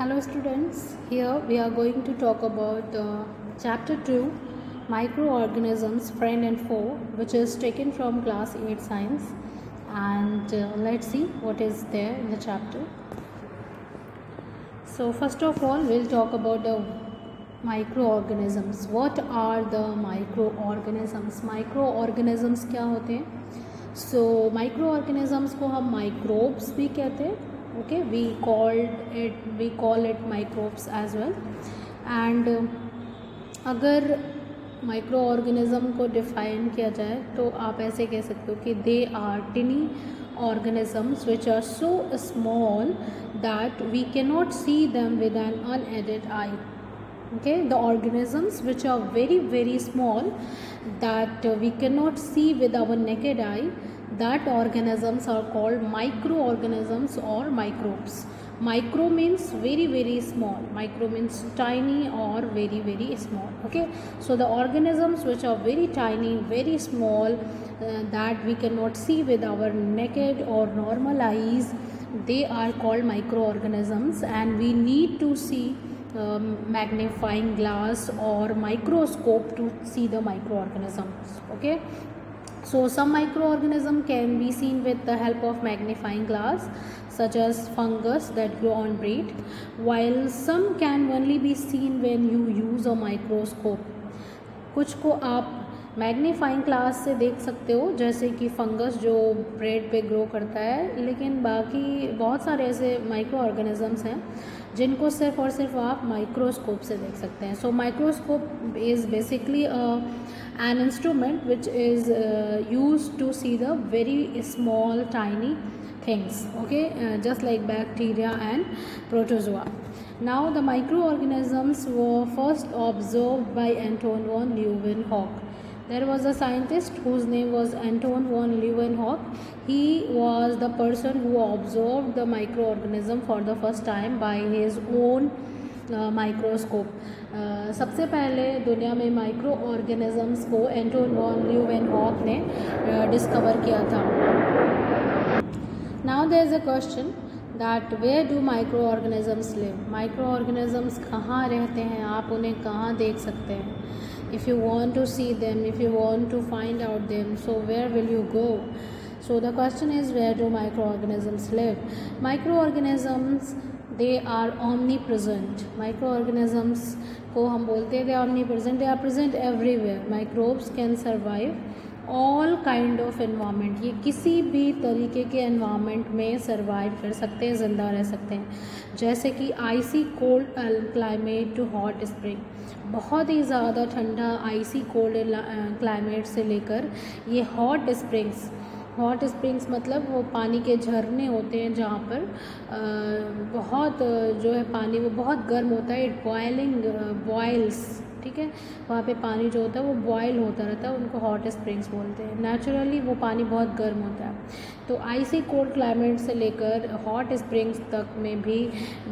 Hello students, here we are going to talk about chapter 2 microorganisms friend and foe, which is taken from class 8 science, and let's see what is there in the chapter. So first of all we'll talk about the microorganisms. What are the microorganisms? Microorganisms क्या होते हैं? So microorganisms को हम microbes भी कहते हैं. Okay, we call it microbes as well. And अगर microorganism को डिफाइन किया जाए तो आप ऐसे कह सकते हो कि they are tiny organisms which are so small that we cannot see them with an unaided eye. Okay, the organisms which are very small that we cannot see with our naked eye, that organisms are called microorganisms or microbes. Micro means very small, micro means tiny or very small. Okay, so the organisms which are very tiny, very small, that we cannot see with our naked or normal eyes, they are called microorganisms, and we need to see magnifying glass or microscope to see the microorganisms. Okay, so some microorganism can be seen with the help of magnifying glass, such as fungus that grow on bread, while some can only be seen when you use a microscope. कुछ को आप magnifying glass से देख सकते हो, जैसे कि fungus जो ब्रेड पे ग्रो करता है, लेकिन बाकी बहुत सारे ऐसे माइक्रो ऑर्गेनिजम्स हैं जिनको सिर्फ और सिर्फ आप माइक्रोस्कोप से देख सकते हैं. So microscope is basically an instrument which is used to see the very small tiny things, okay, just like bacteria and protozoa. Now the microorganisms were first observed by Anton von Leeuwenhoek. There was a scientist whose name was Anton von Leeuwenhoek. He was the person who observed the microorganism for the first time by his own microscope. सबसे पहले दुनिया में microorganisms को Anton van Leeuwenhoek ने discover किया था. Now there is a question that where do microorganisms live. Microorganisms कहाँ रहते हैं, आप उन्हें कहाँ देख सकते हैं. If you want to see them, if you want to find out them, so where will you go. So the question is, where do microorganisms live? Microorganisms, they are omnipresent. Microorganisms को हम बोलते हैं they are omnipresent. They are present everywhere. Microbes can survive all kind of environment. ये किसी भी तरीके के environment में survive कर सकते हैं, ज़िंदा रह सकते हैं. जैसे कि icy cold climate to hot spring. बहुत ही ज़्यादा ठंडा icy cold climate से लेकर ये hot springs मतलब वो पानी के झरने होते हैं जहाँ पर बहुत जो है पानी वो बहुत गर्म होता है. इट बॉयल्स, ठीक है, वहाँ पे पानी जो होता है वो बॉयल होता रहता है, उनको हॉट स्प्रिंग्स बोलते हैं. नेचुरली वो पानी बहुत गर्म होता है. तो आइसी कोल्ड क्लाइमेट से लेकर हॉट स्प्रिंग्स तक में भी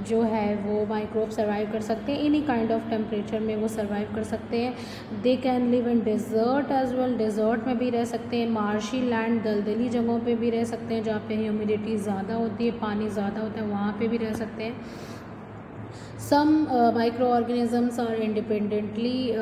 जो है वो माइक्रोब सर्वाइव कर सकते हैं. एनी काइंड ऑफ टेम्परेचर में वो सर्वाइव कर सकते हैं. They can live in desert as well. Desert में भी रह सकते हैं. मार्शी लैंड, दलदली जगहों पे भी रह सकते हैं जहाँ पे ह्यूमिडिटी ज़्यादा होती है, पानी ज़्यादा होता है, वहाँ पे भी रह सकते हैं. Some microorganisms are independently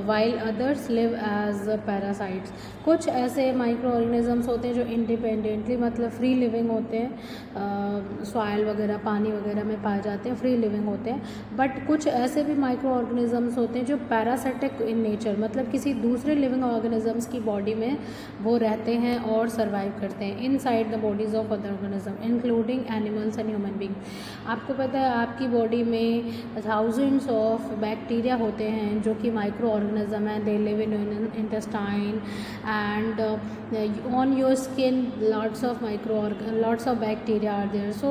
while others live as parasites. कुछ ऐसे माइक्रोऑर्गेनिजम्स होते हैं जो इंडिपेंडेंटली मतलब फ्री लिविंग होते हैं, सॉइल वगैरह पानी वगैरह में पाए जाते हैं, फ्री लिविंग होते हैं. बट कुछ ऐसे भी माइक्रोऑर्गेनिजम्स होते हैं जो पैरासिटिक इन नेचर, मतलब किसी दूसरे लिविंग ऑर्गेनिजम्स की बॉडी में वो रहते हैं और सर्वाइव करते हैं inside the bodies of other organism including animals and human being. आपको पता है आपकी बॉडी में थाउजेंड्स ऑफ बैक्टीरिया होते हैं जो कि माइक्रो ऑर्गेनिज्म हैं. They live in intestine and on your skin lots of bacteria are there. So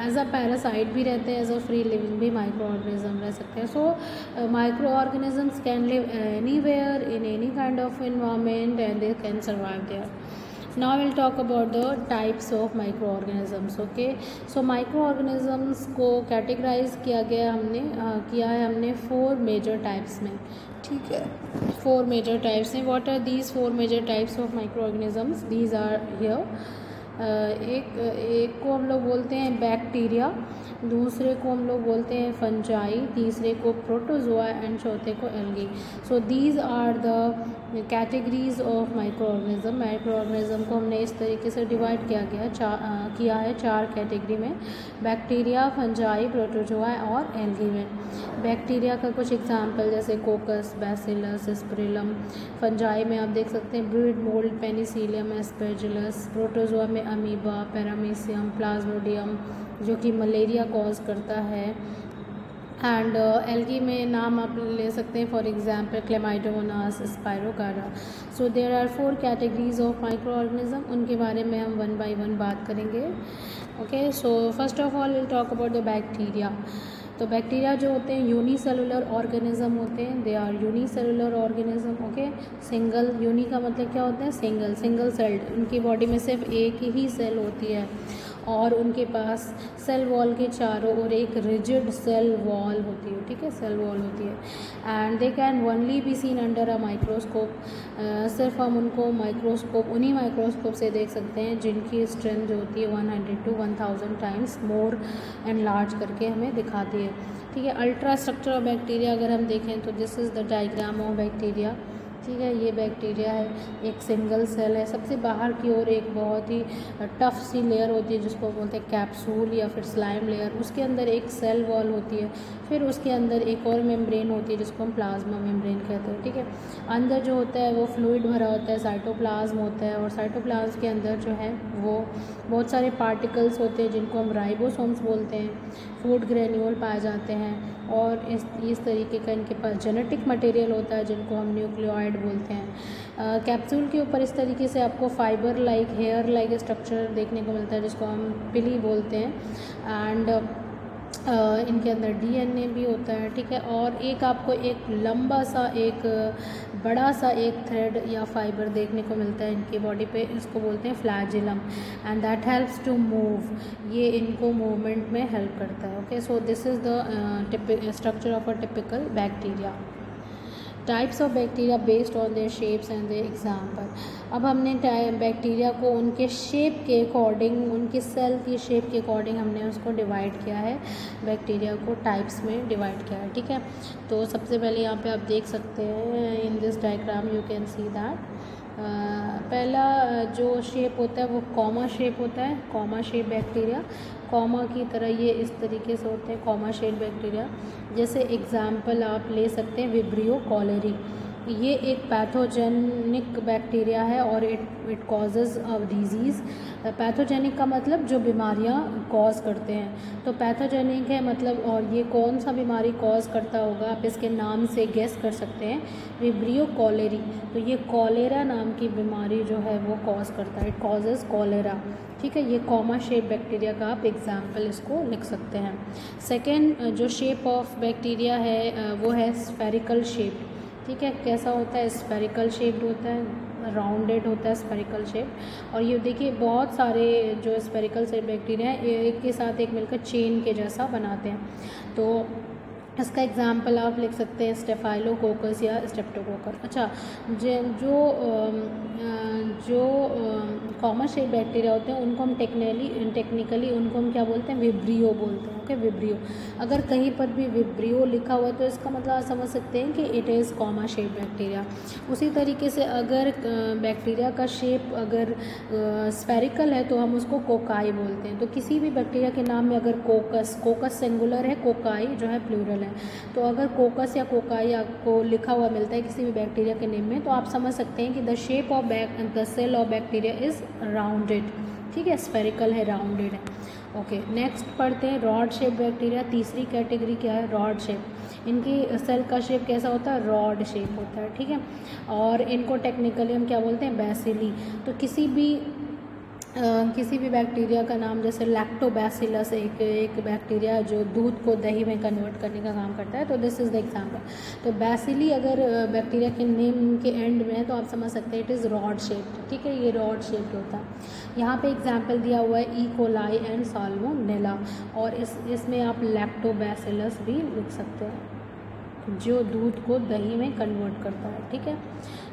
as a parasite भी रहते हैं, एज अ फ्री लिविंग भी माइक्रो ऑर्गेनिज्म रह सकते हैं. So microorganisms can live anywhere in any kind of environment and they can survive there. Now we'll talk about the types of microorganisms. Okay, so microorganisms को categorize किया है हमने 4 major types में. ठीक है, 4 major types हैं. What are these 4 major types of microorganisms? These are here. एक को हम लोग बोलते हैं बैक्टीरिया, दूसरे को हम लोग बोलते हैं फंजाई, तीसरे को प्रोटोजोआ एंड चौथे को algae. So these are the categories of microorganism. Microorganism को हमने इस तरीके से डिवाइड किया है 4 कैटेगरी में, बैक्टीरिया, फंजाई, प्रोटोजोआ और एल्गी में। बैक्टीरिया का कुछ एग्जाम्पल जैसे कोकस, बैसिलस, स्पिरिलम। फंजाई में आप देख सकते हैं ब्रीड मोल्ड, पेनिसिलियम, एस्पेजिलस। प्रोटोजोआ में अमीबा, पैरामीशियम, प्लाज्मोडियम जो कि मलेरिया कॉज करता है। एंड एल्गी में नाम आप ले सकते हैं for example chlamydomonas, spirogyra. So there are 4 categories of microorganism, उनके बारे में हम 1 बाय 1 बात करेंगे। Okay, so first of all will talk about the bacteria. तो बैक्टीरिया जो होते हैं यूनिसेलुलर ऑर्गेनिज्म होते हैं, they are unicellular organism. Okay, single, uni का मतलब क्या होता है, सिंगल सेल्ड। उनकी बॉडी में सिर्फ एक ही सेल होती है और उनके पास सेल वॉल के चारों ओर एक रिजिड सेल वॉल होती है, ठीक है, सेल वॉल होती है। And they can only be seen under a microscope. सिर्फ हम उनको उन्हीं माइक्रोस्कोप से देख सकते हैं जिनकी स्ट्रेंथ जो होती है 100 to 1000 times more and large करके हमें दिखाती है, ठीक है। अल्ट्रा स्ट्रक्चर ऑफ बैक्टीरिया अगर हम देखें तो this is the diagram of bacteria, ठीक है। ये बैक्टीरिया है, एक सिंगल सेल है। सबसे बाहर की ओर एक बहुत ही टफ सी लेयर होती है जिसको बोलते हैं कैप्सूल या फिर स्लाइम लेयर। उसके अंदर एक सेल वॉल होती है, फिर उसके अंदर एक और मेम्ब्रेन होती है जिसको हम प्लाज्मा मेम्ब्रेन कहते हैं, ठीक है। अंदर जो होता है वो फ्लूइड भरा होता है, साइटोप्लाज्म होता है, और साइटोप्लाज्म के अंदर जो है वो बहुत सारे पार्टिकल्स होते हैं जिनको हम राइबोसोम्स बोलते हैं। फूड ग्रेन्यूल पाए जाते हैं और इस तरीके का इनके पास जेनेटिक मटेरियल होता है जिनको हम न्यूक्लियोइड बोलते हैं। कैप्सूल के ऊपर इस तरीके से आपको fibre like, hair like structure देखने को मिलता है जिसको हम पिली बोलते हैं। एंड इनके अंदर डीएनए भी होता है, ठीक है। और एक आपको एक लंबा सा, एक बड़ा सा एक थ्रेड या फाइबर देखने को मिलता है इनकी बॉडी पे, इसको बोलते हैं flagellum, and that helps to move. ये इनको मूवमेंट में हेल्प करता है। Okay, so this is the structure of a typical bacteria. Types of bacteria based on their shapes and their example. अब हमने बैक्टीरिया को उनके शेप के अकॉर्डिंग, उनके सेल की शेप के अकॉर्डिंग हमने उसको डिवाइड किया है, बैक्टीरिया को टाइप्स में डिवाइड किया है, ठीक है। तो सबसे पहले यहाँ पे आप देख सकते हैं in this diagram you can see that पहला जो शेप होता है वो कॉमा शेप होता है, कॉमा शेप बैक्टीरिया। कॉमा की तरह ये इस तरीके से होते हैं कॉमा शेप बैक्टीरिया। जैसे एग्जाम्पल आप ले सकते हैं विब्रियो कॉलेरी। ये एक पैथोजेनिक बैक्टीरिया है और it causes a disease. Pathogenic का मतलब जो बीमारियां कॉज करते हैं, तो पैथोजेनिक है मतलब, और ये कौन सा बीमारी कॉज करता होगा आप इसके नाम से गेस कर सकते हैं, विब्रियो कॉलेरी। तो ये कॉलेरा नाम की बीमारी जो है वो कॉज करता है, इट कॉजेज़ कॉलेरा, ठीक है। ये कॉमा शेप बैक्टीरिया का आप एग्जाम्पल इसको लिख सकते हैं। सेकेंड जो शेप ऑफ बैक्टीरिया है वो है स्फेरिकल शेप, ठीक है। कैसा होता है, स्फेरिकल शेप्ड होता है, राउंडेड होता है स्फेरिकल शेप। और ये देखिए बहुत सारे जो स्फेरिकल शेप बैक्टीरिया हैं एक के साथ एक मिलकर चेन के जैसा बनाते हैं। तो इसका एग्जाम्पल आप लिख सकते हैं स्टेफाइलोकोकस या स्ट्रेप्टोकोकस। अच्छा, जो कॉमन शेप बैक्टीरिया होते हैं उनको हम टेक्निकली उनको हम क्या बोलते हैं, विब्रियो बोलते हैं। Okay, vibrio. अगर कहीं पर भी विब्रियो लिखा हुआ है तो इसका मतलब आप समझ सकते हैं कि it is comma shape bacteria. उसी तरीके से अगर बैक्टीरिया का शेप अगर स्फेरिकल है तो हम उसको कोकाई बोलते हैं। तो किसी भी बैक्टीरिया के नाम में अगर कोकस सिंगुलर है, कोकाई जो है प्लूरल है, तो अगर कोकस या कोकाई आपको लिखा हुआ मिलता है किसी भी बैक्टीरिया के नेम में तो आप समझ सकते हैं कि the shape of the cell of bacteria is rounded, ठीक है, स्फेरिकल है, राउंडेड है। ओके, नेक्स्ट पढ़ते हैं रॉड शेप बैक्टीरिया। तीसरी कैटेगरी क्या है, रॉड शेप। इनकी सेल का शेप कैसा होता है, रॉड शेप होता है, ठीक है। और इनको टेक्निकली हम क्या बोलते हैं, बैसिली। तो किसी भी बैक्टीरिया का नाम, जैसे लैक्टोबैसिलस एक बैक्टीरिया जो दूध को दही में कन्वर्ट करने का काम करता है, तो दिस इज़ द एग्जाम्पल। तो बैसिली अगर बैक्टीरिया के नेम के एंड में है तो आप समझ सकते हैं इट इज़ रॉड शेप्ड, ठीक है, ये रॉड शेप्ड होता है। यहाँ पे एग्जाम्पल दिया हुआ है ई कोलाई एंड साल्मोनेला, और इसमें आप लैक्टोबैसिलस भी लिख सकते हैं जो दूध को दही में कन्वर्ट करता है, ठीक है।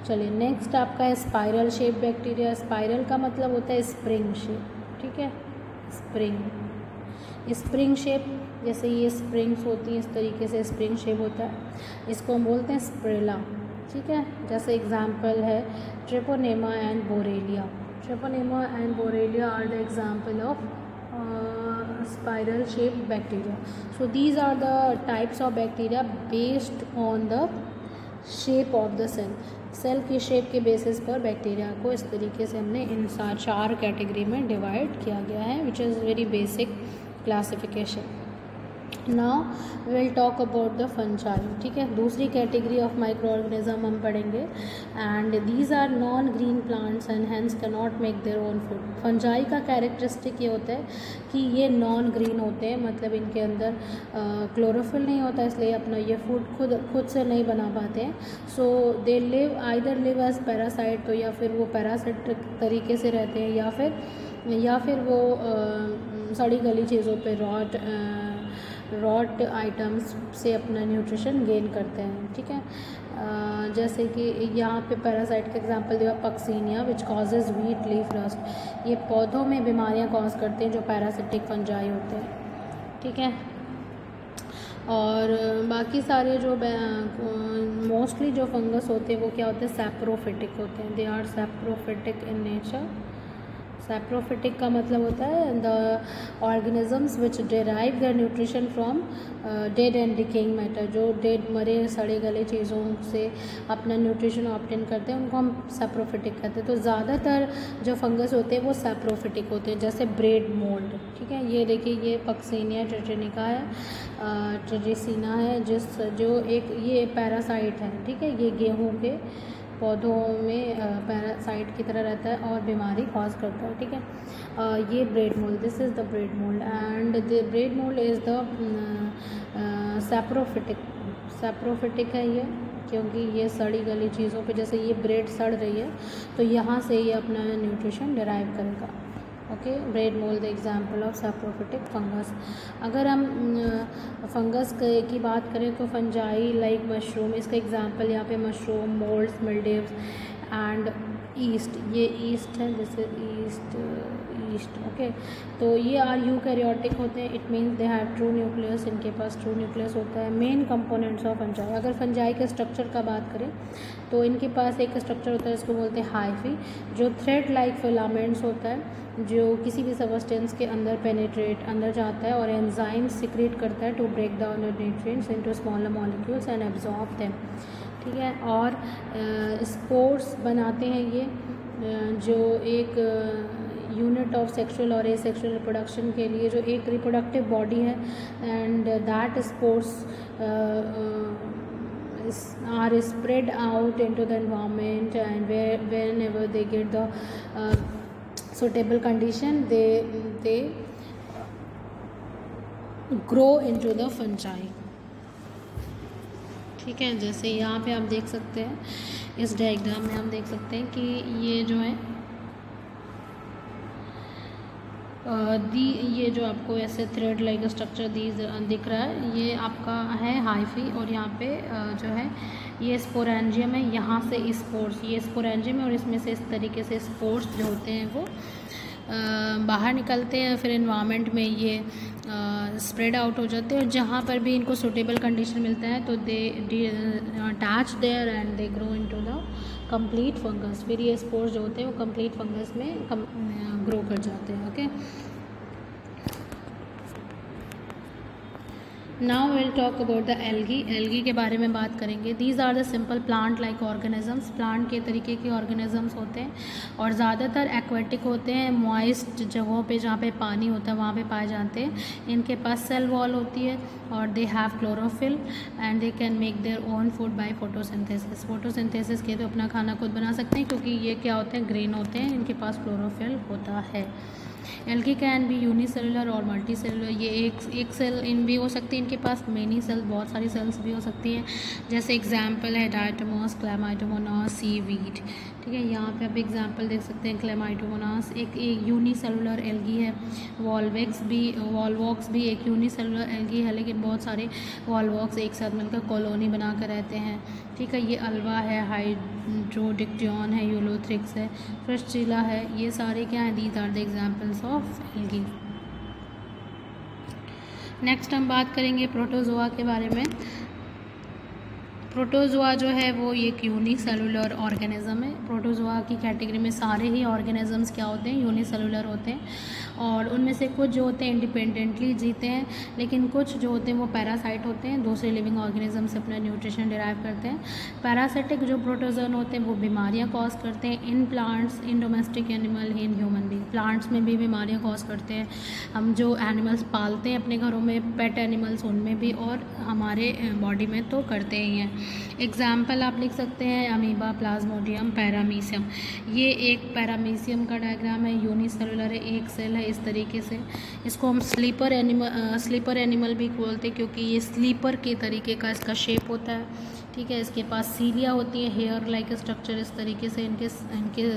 चलिए नेक्स्ट आपका है स्पाइरल शेप बैक्टीरिया। स्पाइरल का मतलब होता है स्प्रिंग शेप, ठीक है। स्प्रिंग शेप, जैसे ये स्प्रिंग्स होती हैं इस तरीके से स्प्रिंग शेप होता है, इसको हम बोलते हैं स्प्रेला, ठीक है। जैसे एग्जांपल है Treponema and Borrelia. Treponema and Borrelia are the example of spiral shaped bacteria. So these are the types of bacteria based on the shape of the cell. Cell की शेप के बेसिस पर bacteria को इस तरीके से हमने इन 4 category में divide किया गया है, which is very basic classification. Now we will talk about the fungi, ठीक है। दूसरी कैटेगरी ऑफ माइक्रो ऑर्गेनिज्म हम पढ़ेंगे, and these are non green plants and hence can not make their own food. Fungi का characteristic ये होता है कि ये नॉन ग्रीन होते हैं, मतलब इनके अंदर क्लोरोफिल नहीं होता, इसलिए अपना ये फूड खुद से नहीं बना पाते हैं। So they live either live as parasite, तो या फिर वो पैरासाइट तरीके से रहते हैं, या फिर वो सड़ी गली चीज़ों पे रॉट आइटम्स से अपना न्यूट्रिशन गेन करते हैं, ठीक है। जैसे कि यहाँ पे पैरासाइट का एग्जांपल दिया पक्सीनिया विच कॉजेज़ वीट लीफ रस्ट। ये पौधों में बीमारियाँ कॉज करते हैं जो पैरासिटिक फंजाई होते हैं, ठीक है। और बाकी सारे जो मोस्टली जो फंगस होते हैं वो क्या होते हैं, सैप्रोफिटिक होते हैं। They are saprophytic in nature. Saprophytic का मतलब होता है the organisms which derive their nutrition from dead and decaying matter. जो डेड मरे सड़े गले चीज़ों से अपना न्यूट्रिशन ऑब्टेन करते हैं उनको हम सैप्रोफिटिक कहते हैं। तो ज़्यादातर जो फंगस होते हैं वो सैप्रोफिटिक होते हैं, जैसे ब्रेड मोल्ड, ठीक है। ये देखिए ये पक्सीनिया ट्रेटेनिका है, ट्रेजेसिना है, जो एक ये पैरासाइट है, ठीक है। ये गेहूँ के पौधों में पैरासाइट की तरह रहता है और बीमारी कॉज करता है, ठीक है। ये bread mould, this is the bread mould, and the bread mould is the saprophytic है ये, क्योंकि ये सड़ी गली चीज़ों पे, जैसे ये ब्रेड सड़ रही है तो यहाँ से ये अपना न्यूट्रिशन डिराइव करेगा, okay. Bread mould the example of saprophytic fungus. अगर हम फंगस की बात करें तो फंजाई लाइक मशरूम, इसका एग्जाम्पल यहाँ पे मशरूम, मोल्ड्स, मिल्डेव्स एंड ईस्ट। ये ईस्ट है, जैसे ईस्ट, ओके। तो ये आर यूकैरियोटिक होते हैं, it means they have true nucleus, इनके पास ट्रू न्यूक्लियस होता है। मेन कंपोनेंट्स ऑफ फंजाई, अगर फंजाई के स्ट्रक्चर का बात करें तो इनके पास एक स्ट्रक्चर होता है, इसको बोलते हैं हाइफी, जो थ्रेड लाइक फिलामेंट्स होता है, जो किसी भी सबस्टेंस के अंदर जाता है और एंजाइम सिक्रेट करता है to break down nutrients into smaller molecules and absorb them, ठीक है। और स्पोर्स बनाते हैं ये, जो एक यूनिट ऑफ सेक्सुअल और एसेक्सुअल रिप्रोडक्शन के लिए जो एक रिप्रोडक्टिव बॉडी है, and that spores are spread out into the environment, and whenever they get the suitable condition they grow into the fungi, ठीक है। जैसे यहाँ पे आप देख सकते हैं, इस डायग्राम में हम देख सकते हैं कि ये जो है ये जो आपको ऐसे थ्रेड लाइक स्ट्रक्चर दिख रहा है, ये आपका है हाइफी, और यहाँ पे जो है ये स्पोरेंजियम है, यहाँ से स्पोर्स, ये स्पोरेंजियम है और इसमें से इस तरीके से स्पोर्स जो होते हैं वो बाहर निकलते हैं, फिर एनवायरनमेंट में ये स्प्रेड आउट हो जाते हैं, और जहाँ पर भी इनको सूटेबल कंडीशन मिलता है तो they attach there and they grow into the complete fungus. फिर ये स्पोर्स जो होते हैं वो कंप्लीट फंगस में ग्रो कर जाते हैं, okay. Now will talk about the algae. Algae के बारे में बात करेंगे। These are the simple plant like organisms, plant के तरीके के ऑर्गेनिजम्स होते हैं और ज़्यादातर एक्वेटिक होते हैं, मॉइस्ट जगहों पे जहाँ पे पानी होता है वहाँ पे पाए जाते हैं। इनके पास सेल वॉल होती है और they have chlorophyll and they can make their own food by photosynthesis. Photosynthesis के तो अपना खाना खुद बना सकते हैं, क्योंकि ये क्या होते हैं, ग्रीन होते हैं, इनके पास क्लोरोफिल होता है। एल्गी कैन बी यूनिसेलुलर और मल्टी सेलुलर, ये एक सेल इन भी हो सकती है, इनके पास मेनी सेल, बहुत सारी सेल्स भी हो सकती हैं। जैसे एग्जांपल है डायटोमोस, क्लैमाइडोमोनास, सीवीड, ठीक है। यहाँ पे आप एग्जांपल देख सकते हैं क्लेमाइडोमोनास एक यूनिसेलुलर एल्गी है, वॉलवॉक्स भी एक यूनिसेलुलर एल्गी है, लेकिन बहुत सारे वॉलवॉक्स एक साथ मिलकर कॉलोनी बना कर रहते हैं। ठीक है, ये अल्वा है, हाइड्रोडिक्टियन है, यूलोथ्रिक्स है, फ्रस्टिला है, ये सारे क्या हैं, these are the examples of algae. Next हम बात करेंगे प्रोटोजोआ के बारे में। प्रोटोजोआ जो है वो एक यूनिसेलुलर ऑर्गेनिज्म है। प्रोटोजोआ की कैटेगरी में सारे ही ऑर्गेनिजम्स क्या होते हैं, यूनिसेलुलर होते हैं, और उनमें से कुछ जो होते हैं इंडिपेंडेंटली जीते हैं, लेकिन कुछ जो होते हैं वो पैरासाइट होते हैं, दूसरे लिविंग ऑर्गेनिज्म से अपना न्यूट्रिशन डिराइव करते हैं। पैरासिटिक जो प्रोटोजोन होते हैं वो बीमारियाँ कॉज करते हैं in plants, in domestic animal, in human being. Plants में भी बीमारियाँ कॉज करते हैं, हम जो एनिमल्स पालते हैं अपने घरों में, पेट एनिमल्स, उनमें भी, और हमारे बॉडी में तो करते ही हैं। एग्जाम्पल आप लिख सकते हैं अमीबा, प्लाज्मोडियम, पैरामीशियम। ये एक पैरामीशियम का डायग्राम है, यूनिसेलुलर है, एक सेल है इस तरीके से। इसको हम स्लीपर एनिमल भी बोलते हैं, क्योंकि ये स्लीपर के तरीके का इसका शेप होता है। ठीक है, इसके पास सीलिया होती है, हेयर लाइक स्ट्रक्चर इस तरीके से इनके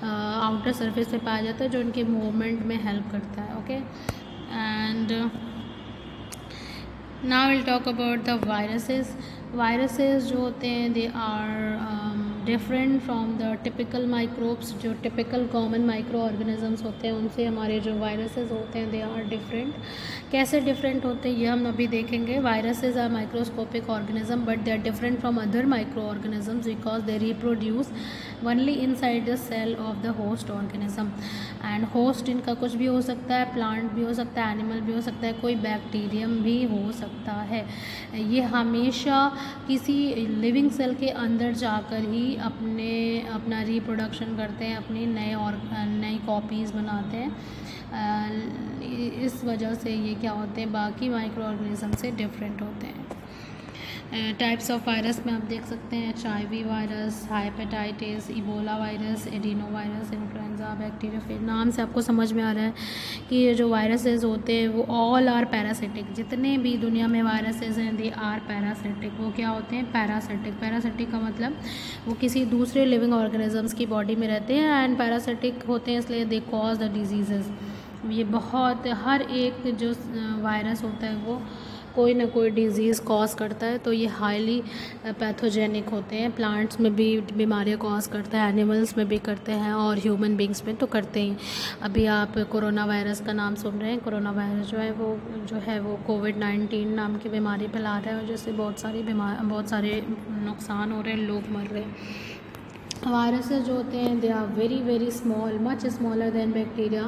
आउटर सरफेस पे पाया जाता है, जो इनके मूवमेंट में हेल्प करता है। Okay, and now will talk about the viruses. Viruses जो होते हैं they are different from the typical microbes. जो टिपिकल कॉमन माइक्रो ऑर्गेनिजम्स होते हैं उनसे हमारे जो वायरसेस होते हैं दे आर डिफरेंट। कैसे डिफरेंट होते हैं ये हम अभी देखेंगे। Viruses are microscopic organism but they are different from other micro organisms because they reproduce only inside the cell of the host organism. And host इनका कुछ भी हो सकता है, प्लांट भी हो सकता है, एनिमल भी हो सकता है, कोई बैक्टीरियम भी हो सकता है। ये हमेशा किसी लिविंग सेल के अंदर जाकर ही अपना रिप्रोडक्शन करते हैं, अपनी नई कॉपीज़ बनाते हैं। इस वजह से ये क्या होते हैं, बाकी माइक्रो ऑर्गेनिज्म से डिफरेंट होते हैं। टाइप्स ऑफ वायरस में आप देख सकते हैं HIV virus, hepatitis, Ebola virus, adeno virus, influenza, bacteriophage. नाम से आपको समझ में आ रहा है कि ये जो वायरसेस होते हैं वो ऑल आर पैरासिटिक। जितने भी दुनिया में वायरसेस हैं दे आर पैरासिटिक। वो क्या होते हैं, पैरासिटिक। पैरासिटिक का मतलब वो किसी दूसरे लिविंग ऑर्गेनिजम्स की बॉडी में रहते हैं, एंड पैरासिटिक होते हैं इसलिए दे कॉज द डिजीजेस। ये बहुत, हर एक जो वायरस होता है वो कोई ना कोई डिज़ीज़ कॉज करता है, तो ये हाईली पैथोजेनिक होते हैं। प्लांट्स में भी बीमारियाँ कॉज करता है, एनिमल्स में भी करते हैं, और ह्यूमन बींग्स में तो करते ही। अभी आप कोरोना वायरस का नाम सुन रहे हैं। कोरोना वायरस जो है वो कोविड-19 नाम की बीमारी फैला रहा है, जिससे बहुत सारे नुकसान हो रहे हैं, लोग मर रहे हैं। वायरसेस जो होते हैं they are very very small, much smaller than bacteria,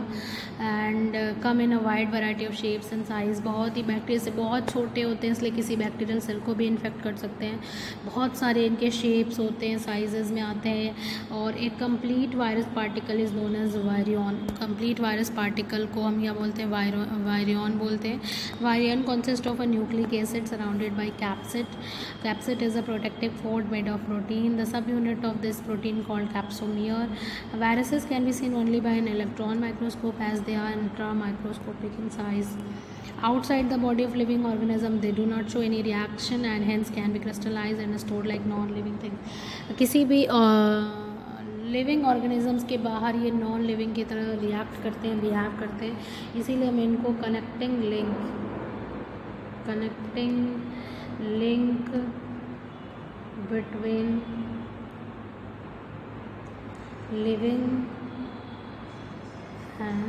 and come in a wide variety of shapes and size. बहुत ही बैक्टीरिया से बहुत छोटे होते हैं, इसलिए किसी बैक्टीरियल सेल को भी इन्फेक्ट कर सकते हैं। बहुत सारे इनके शेप्स होते हैं, साइजेस में आते हैं, और एक complete virus particle is known as virion. Complete virus particle को हम क्या बोलते हैं, वायरियन बोलते हैं। Virion consist of a nucleic acid surrounded by capsid. Capsid is a protective fold made of protein. The subunit of this protein called capsomere. Viruses can be seen only by an electron microscope as they are intramicroscopic in size. Outside the body of living organism they do not show any reaction and hence can be crystallized and stored like non-living things. किसी भी living organisms के बाहर ये non living की तरह react करते हैं, behave करते हैं, इसीलिए हम इनको connecting link between living and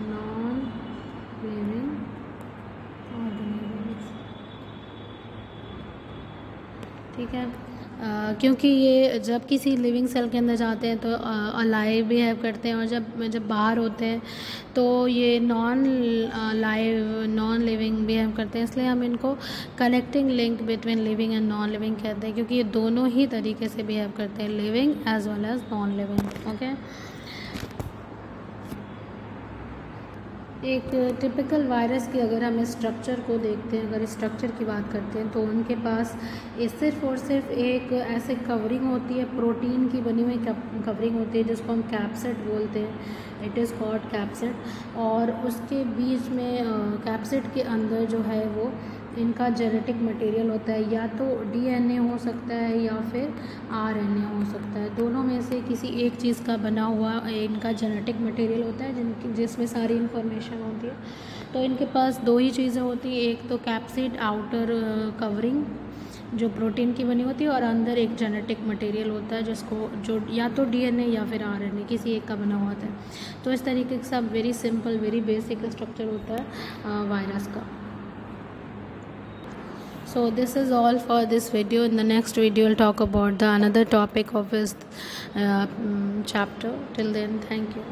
non living organisms. ठीक है, क्योंकि ये जब किसी लिविंग सेल के अंदर जाते हैं तो अलाइव बिहेव करते हैं, और जब बाहर होते हैं तो ये नॉन लिविंग बिहेव करते हैं, इसलिए हम इनको connecting link between living and non living कहते हैं, क्योंकि ये दोनों ही तरीके से बिहेव करते हैं, living as well as non living. Okay, एक टिपिकल वायरस की अगर हम स्ट्रक्चर को देखते हैं, अगर स्ट्रक्चर की बात करते हैं, तो उनके पास सिर्फ और सिर्फ एक ऐसे कवरिंग होती है, प्रोटीन की बनी हुई कवरिंग होती है, जिसको हम कैप्सिड बोलते हैं। It is called capsid. और उसके बीच में कैप्सिड के अंदर जो है वो इनका जेनेटिक मटेरियल होता है, या तो डीएनए हो सकता है या फिर आरएनए हो सकता है। दोनों में से किसी एक चीज़ का बना हुआ इनका जेनेटिक मटेरियल होता है जिसमें सारी इन्फॉर्मेशन होती है। तो इनके पास दो ही चीज़ें होती हैं, एक तो कैप्सिड आउटर कवरिंग जो प्रोटीन की बनी होती है, और अंदर एक जेनेटिक मटेरियल होता है जो या तो डीएनए या फिर आरएनए किसी एक का बना हुआ होता है। तो इस तरीके से सब very simple very basic structure होता है वायरस का। So this is all for this video. In the next video I'll talk about the another topic of this chapter. Till then, thank you.